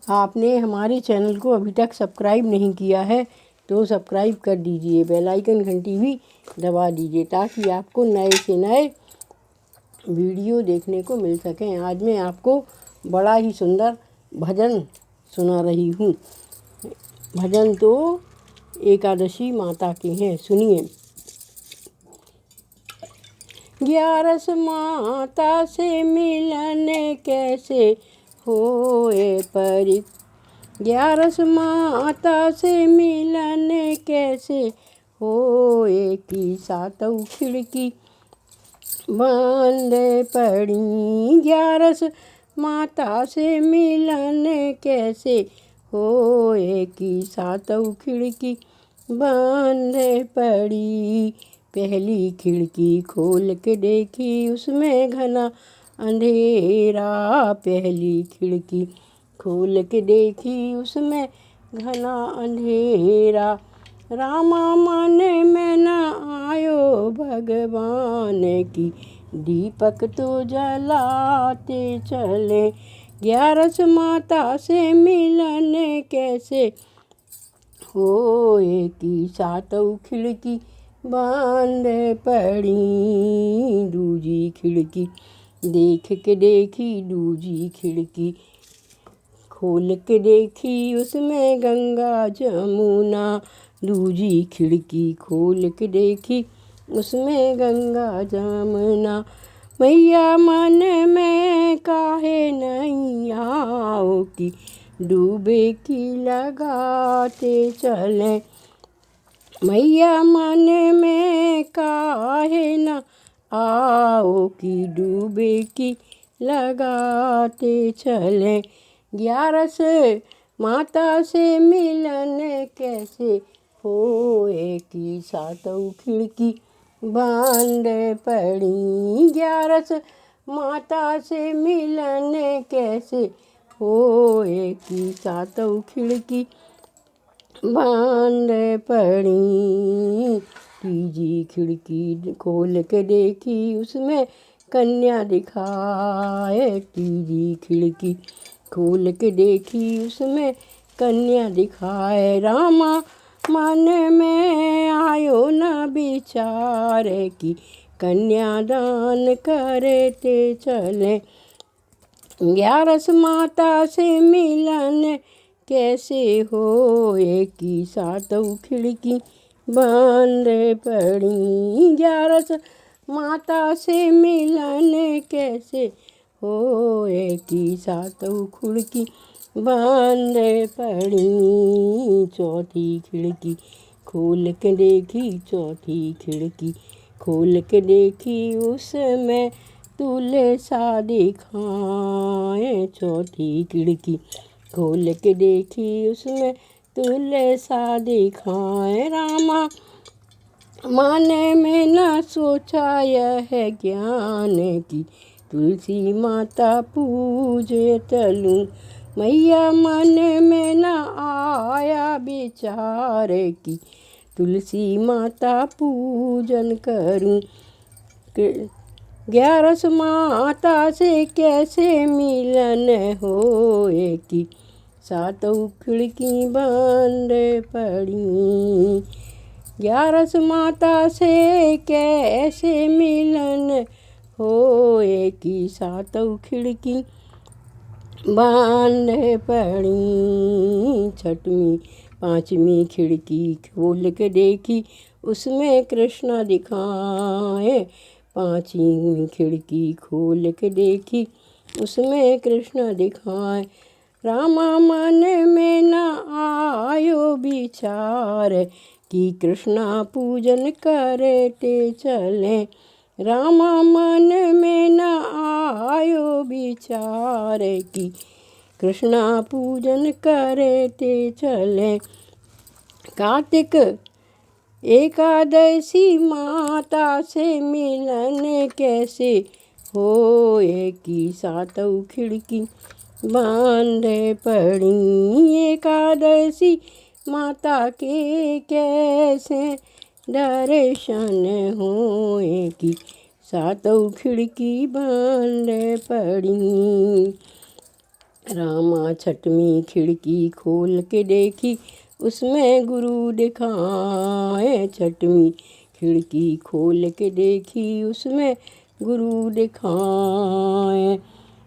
आपने हमारे चैनल को अभी तक सब्सक्राइब नहीं किया है तो सब्सक्राइब कर दीजिए, बेल आइकन घंटी भी दबा दीजिए ताकि आपको नए से नए वीडियो देखने को मिल सकें। आज मैं आपको बड़ा ही सुंदर भजन सुना रही हूँ। भजन तो एकादशी माता के हैं, सुनिए। 11 माता से मिलन कैसे होए परी, 11 माता से मिलन कैसे होए कि सातों खिड़की बंद पड़ी। 11 माता से मिलन कैसे होए कि सातों खिड़की बंद पड़ी। पहली खिड़की खोल के देखी उसमें घना अंधेरा, पहली खिड़की खोल के देखी उसमें घना अंधेरा। रामा मन में न आयो भगवान की, दीपक तो जलाते चले। 11 माता से मिलन कैसे होए कि सातों खिड़की बंद पड़ी। दूजी खिड़की देख के देखी, दूजी खिड़की खोल के देखी उसमें गंगा जमुना, दूजी खिड़की खोल के देखी उसमें गंगा जमुना। मैया मन में काहे नहीं आओ कि डूबे की लगाते चले। मैया मन में काहे न आओ कि डूबे की लगाते चले। 11 माता से मिलन कैसे होए कि सातों खिड़की बंद पड़ी। 11 माता से मिलन कैसे होए कि सातों खिड़की बंद पड़ी। तीजी खिड़की खोल के देखी उसमें कन्या दिखाए, तीजी खिड़की खोल के देखी उसमें कन्या दिखाए। रामा मन में आयो न विचार कि कन्यादान करते चले। 11 माता से मिलन कैसे होए कि सातों खिड़की बंद पड़ी। 11 माता से मिलन कैसे होए कि सातों खिड़की बंद पड़ी। चौथी खिड़की खोल के देखी, चौथी खिड़की खोल के देखी उसमें तुलसा दिखाए। चौथी खिड़की खोल के देखी उसमें तुलसा दिखाए। रामा मन में न सोचा यह ज्ञान की, तुलसी माता पूजे तलूं। मैया मन में न आया विचार की, तुलसी माता पूजन करूं। 11 माता से कैसे मिलन होए कि सातों खिड़की बंद पड़ी। 11 माता से कैसे मिलन होए कि सातों खिड़की बंद पड़ी। छठवीं पांचवी खिड़की खोल के देखी उसमें कृष्ण दिखाए, पांचवी खिड़की खोल के देखी उसमें कृष्ण दिखाए। रामा मन में न आयो विचार कि कृष्णा पूजन करते चले। रामा मन में न आयो विचार कि कृष्णा पूजन करते चले। कार्तिक एकादशी माता से मिलन कैसे होए कि सातों खिड़की बंद पड़ी। एकादशी माता के कैसे दर्शन होए कि सातों खिड़की बंद पड़ी। रामा छठवीं खिड़की खोल के देखी, उसमें गुरु दिखाए। छठवीं खिड़की खोल के देखी, उसमें गुरु दिखाए।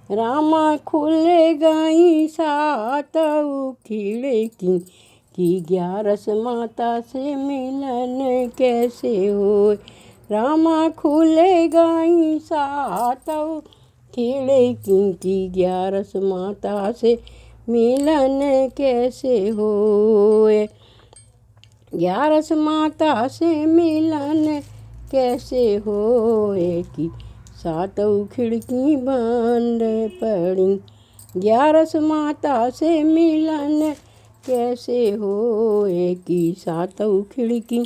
रामा खुले गई सातों खिड़की, की 11 माता से मिलन कैसे होए। रामा खुले गई सातों खिड़की, की 11 माता से मिलन कैसे होए। 11 माता से मिलन कैसे होए, कि सातों खिड़की बंद पड़ी। 11 माता से मिलन कैसे होए, कि सातों खिड़की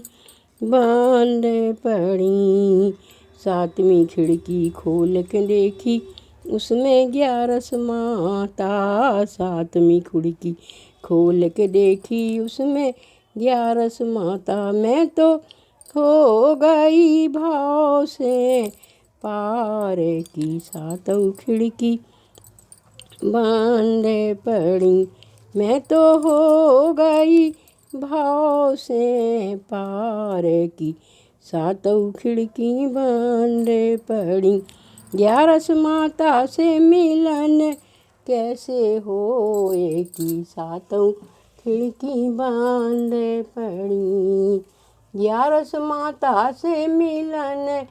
बंद पड़ी। 7वीं खिड़की खोल के देखी, उसमें 11 माता। 7वीं खिड़की खोल के देखी, उसमें 11 माता। मैं तो हो गई भाव से पार, की सातों खिड़की बंद पड़ी। मैं तो हो गई भाव से पार, की सातों खिड़की बंद पड़ी। 11 माता से मिलन कैसे होए, कि सातों खिड़की बंद पड़ी। 11 माता से मिलन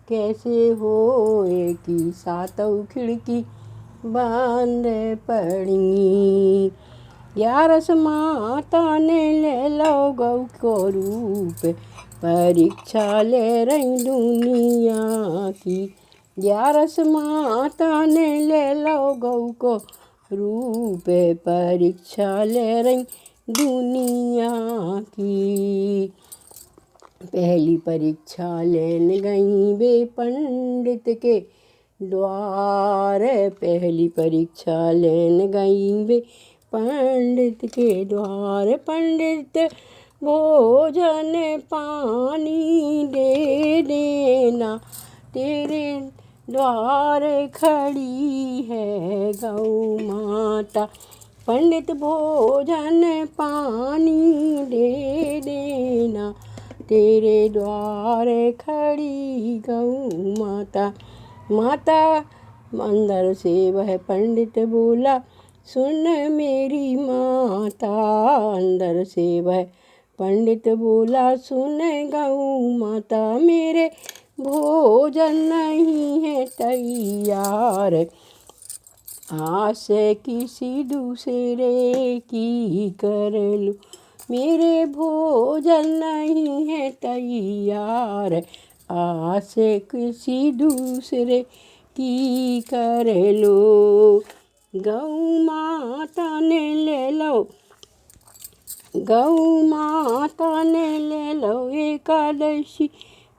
कैसे होए, कि सातों खिड़की बंद पड़ी। 11 माता ने ले लो गौ को रूप, परीक्षा ले रही दुनिया की। 11 माता ने ले लो गौ को रूप, परीक्षा ले रही दुनिया की। पहली परीक्षा लेने गई वे पंडित के द्वार। पहली परीक्षा लेने गई वे पंडित के द्वार। पंडित भोजन पानी दे देना, तेरे द्वार खड़ी है गौ माता। पंडित भोजन पानी दे देना, तेरे द्वार खड़ी गौ माता। माता अंदर से वह पंडित बोला, सुन मेरी माता। अंदर से वह पंडित बोला, सुन गौ माता, मेरे भोजन नहीं है तैयार। आस किसी दूसरे की कर लो, मेरे भोजन नहीं है तैयार। आस किसी दूसरे की कर लो। गौ माता ने ले लो, गौ माता ने ले लो एकादशी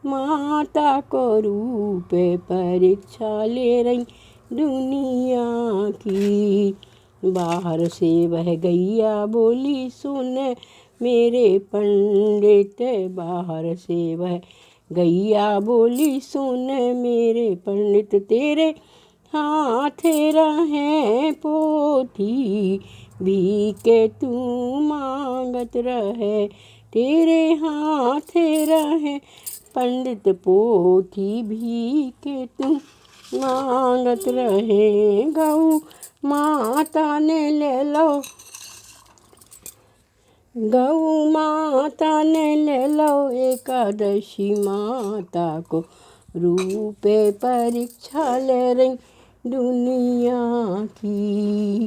माता को रूप, परीक्षा ले रही दुनिया की। बाहर से वह गैया बोली, सुन मेरे पंडित। बाहर से वह गैया बोली, सुन मेरे पंडित, तेरे हाथ रहे पोथी, भीख तू मांगत रहे। तेरे हाथ रहे पंडित पोथी, भीख तू मांगत रहे। गौ माता ने ले लो, गौ माता ने ले लो एकादशी माता को रूप, परीक्षा ले रही दुनिया की।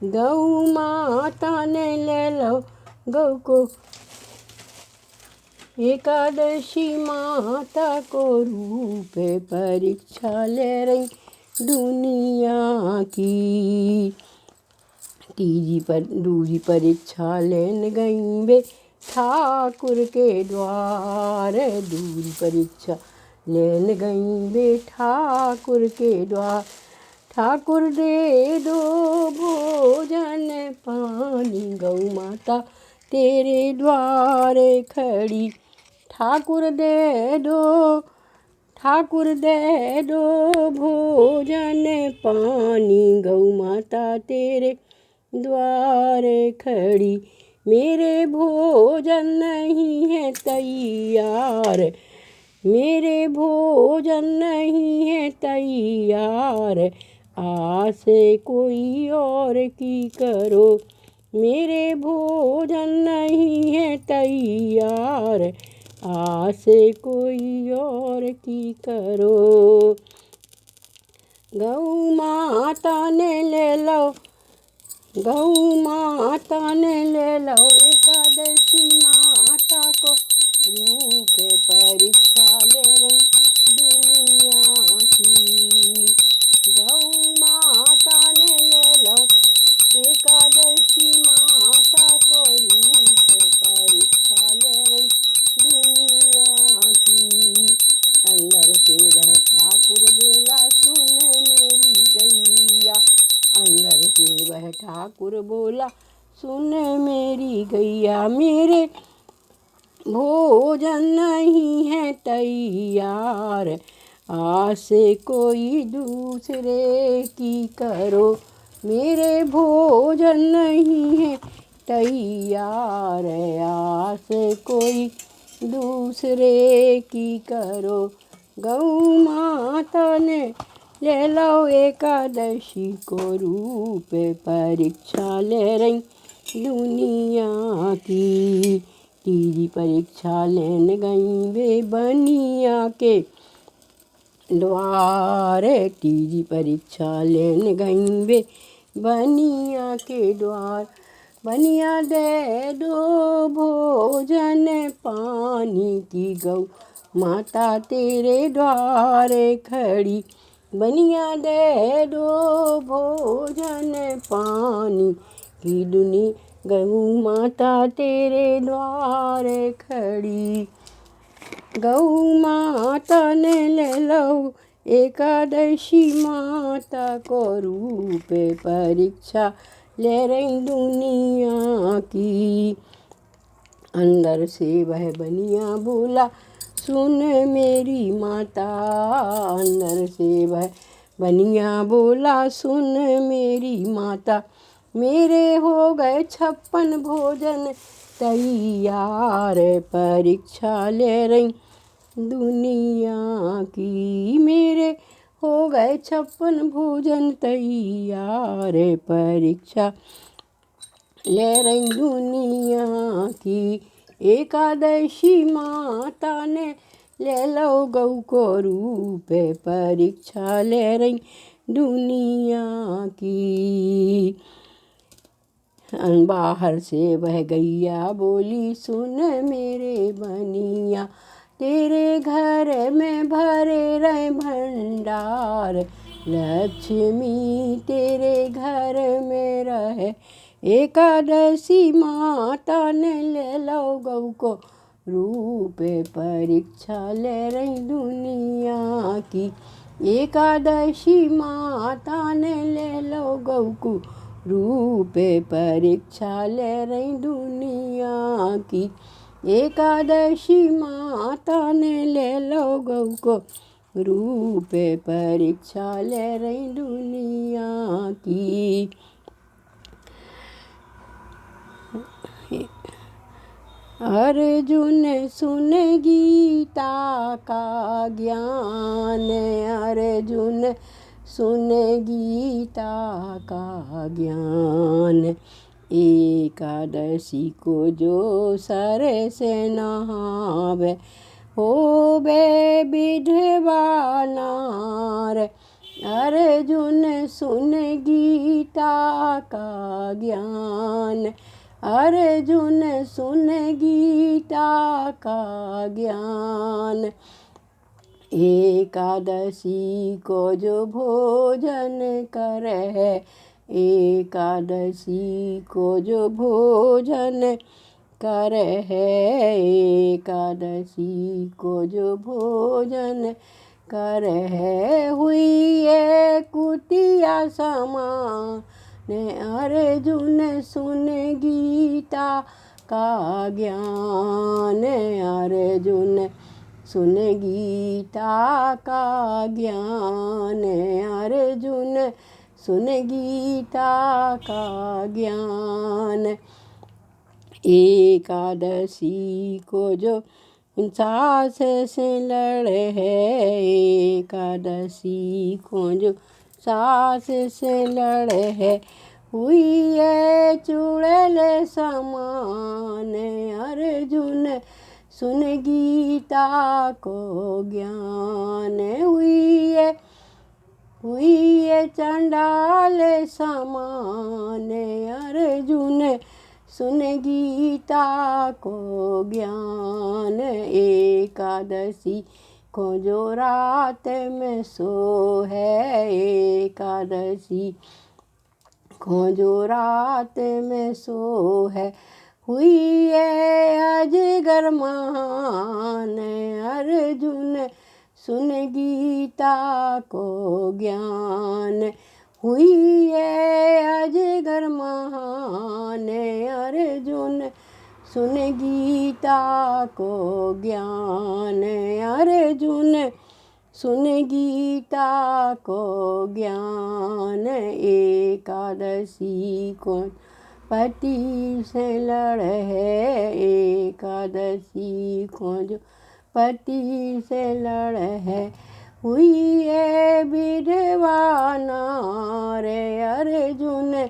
गौ माता ने ले लो गौ को एकादशी माता को रूप, परीक्षा ले रही दुनिया की। दूसरी परीक्षा लेने गई वे ठाकुर के द्वार। दूसरी परीक्षा लेने गई वे ठाकुर के द्वार। ठाकुर दे दो भोजन पानी, गौ माता तेरे द्वार खड़ी। ठाकुर दे दो, ठाकुर दे दो भोजन पानी, गौ माता तेरे द्वारे खड़ी, मेरे भोजन नहीं है तैयार, मेरे भोजन नहीं है तैयार, आस कोई और की करो, मेरे भोजन नहीं है तैयार, आस कोई और की करो। गौ माता ने ले लो, गौ माता ने ले लो एकादशी माता को, रूप परीक्षा ले रही दुनिया की। गौ माता ने ले लो एकादशी माता को, रूप परीक्षा ले रही दुनिया की। अंदर से वह ठाकुर बोला सुन मेरी गैया, अंदर से वह ठाकुर बोला सुन मेरी गैया, मेरे भोजन नहीं है तैयार, आस कोई दूसरे की करो, मेरे भोजन नहीं है तैयार, आस कोई दूसरे की करो। गौ माता ने ले लो एकादशी को, रूप परीक्षा ले रही दुनिया की। तीजी परीक्षा लेने गई वे बनिया के द्वारे, तीजी परीक्षा लेने गई वे बनिया के द्वार, बनिया दे दो भोजन पानी की, गौ माता तेरे द्वारे खड़ी, बनिया दे दो भोजन पानी की, दुनी गौ माता तेरे द्वारे खड़ी। गौ माता ने ले लो एकादशी माता को, रूप परीक्षा ले रही दुनिया की। अंदर से वह बनिया बोला सुन मेरी माता, अंदर से वह बनिया बोला सुन मेरी माता, मेरे हो गए 56 भोजन तैयार, परीक्षा ले रही दुनिया की, मेरे हो गए 56 भोजन तैयार, परीक्षा ले रही दुनिया की। एकादशी माता ने ले लो गौ को, रूप परीक्षा ले रही दुनिया की। बाहर से वह गैया बोली सुन मेरे बनिया, तेरे घर में भरे रहे भंडार, लक्ष्मी तेरे घर में रहे। एकादशी माता ने ले लो गौ को, रूप परीक्षा ले रही दुनिया की। एकादशी माता ने ले लो गौ को, रूप परीक्षा ले रही दुनिया की। एकादशी माता ने ले लो गौ को, रूप परीक्षा ले रही दुनिया की। अर्जुन सुन गीता का ज्ञान, अर्जुन सुन गीता का ज्ञान, एकादशी को जो सर से नहावे, होवे विधवा नार। अर्जुन सुन गीता का ज्ञान, अर्जुन सुन गीता का ज्ञान, एकादशी को जो भोजन करे, एकादशी को जो भोजन करे, एकादशी को जो भोजन करे, हुई ये कुटिया समान, अर्जुन सुन गीता का ज्ञान, अर्जुन सुन गीता का ज्ञान। अर्जुन सुन गीता का ज्ञान। एकादशी को जो सास से लड़े है, एकादशी को जो सास से लड़े है, हुई है चुड़ैल समान। अर्जुन सुन गीता को ज्ञान। हुई है चंडाल समान। अर्जुन सुन गीता को ज्ञान। एकादशी को जो रात में सो है, एकादशी को जो रात में सो है, हुई है अजगर महान। अर्जुन सुन गीता को ज्ञान। हुई है अजगर महान। अर्जुन सुन गीता को ज्ञान। अर्जुन सुन गीता को ज्ञान। एकादशी को पति से लड़े है, एकादशी को जो पति से लड़े है, हुई है विधवा नार। अर्जुन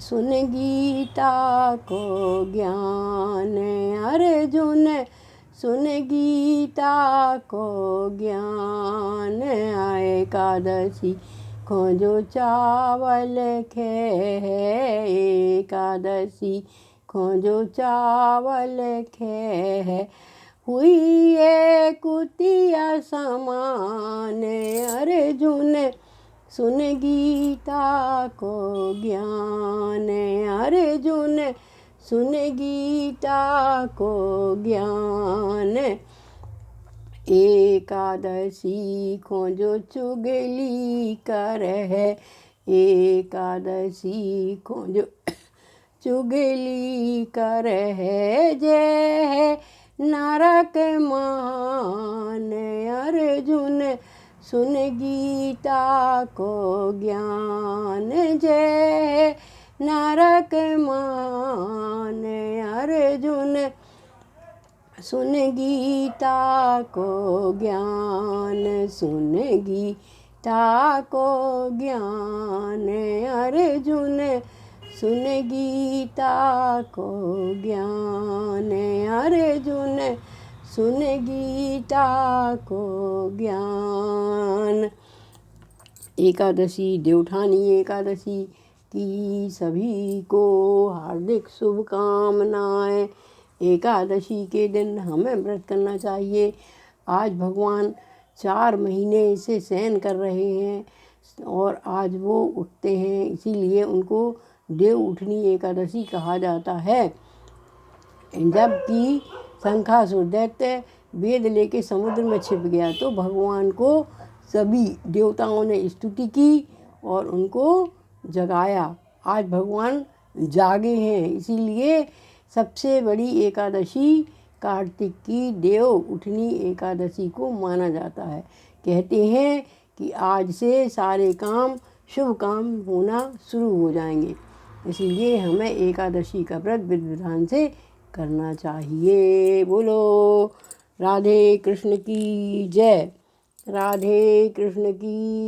सुन गीता को ज्ञान। अर्जुन सुन गीता को ज्ञान। एकादशी को जो चावल खे है, एकादशी को जो चावल खे है, हुई है कुतिया समान। अर्जुन सुन गीता को ज्ञान। अर्जुन सुन गीता को ज्ञान। एकादशी को जो चुगली कर है, एकादशी को जो चुगली कर है, जय है नरक मान। अर्जुन सुन गीता को ज्ञान। जय नरक मान। अर्जुन सुन गीता को ज्ञान। सुन गीता को ज्ञान। अर्जुन सुन गीता को ज्ञान। अर्जुन सुन गीता को ज्ञान। एकादशी देवउठानी एकादशी की सभी को हार्दिक शुभकामनाएं। एकादशी के दिन हमें व्रत करना चाहिए। आज भगवान 4 महीने से शयन कर रहे हैं और आज वो उठते हैं, इसीलिए उनको देवउठनी एकादशी कहा जाता है। जबकि शंखासुर दैत्य वेद लेके समुद्र में छिप गया तो भगवान को सभी देवताओं ने स्तुति की और उनको जगाया। आज भगवान जागे हैं, इसीलिए सबसे बड़ी एकादशी कार्तिक की देव उठनी एकादशी को माना जाता है। कहते हैं कि आज से सारे काम शुभ काम होना शुरू हो जाएंगे, इसलिए हमें एकादशी का व्रत विधि विधान से करना चाहिए। बोलो राधे कृष्ण की जय। राधे कृष्ण की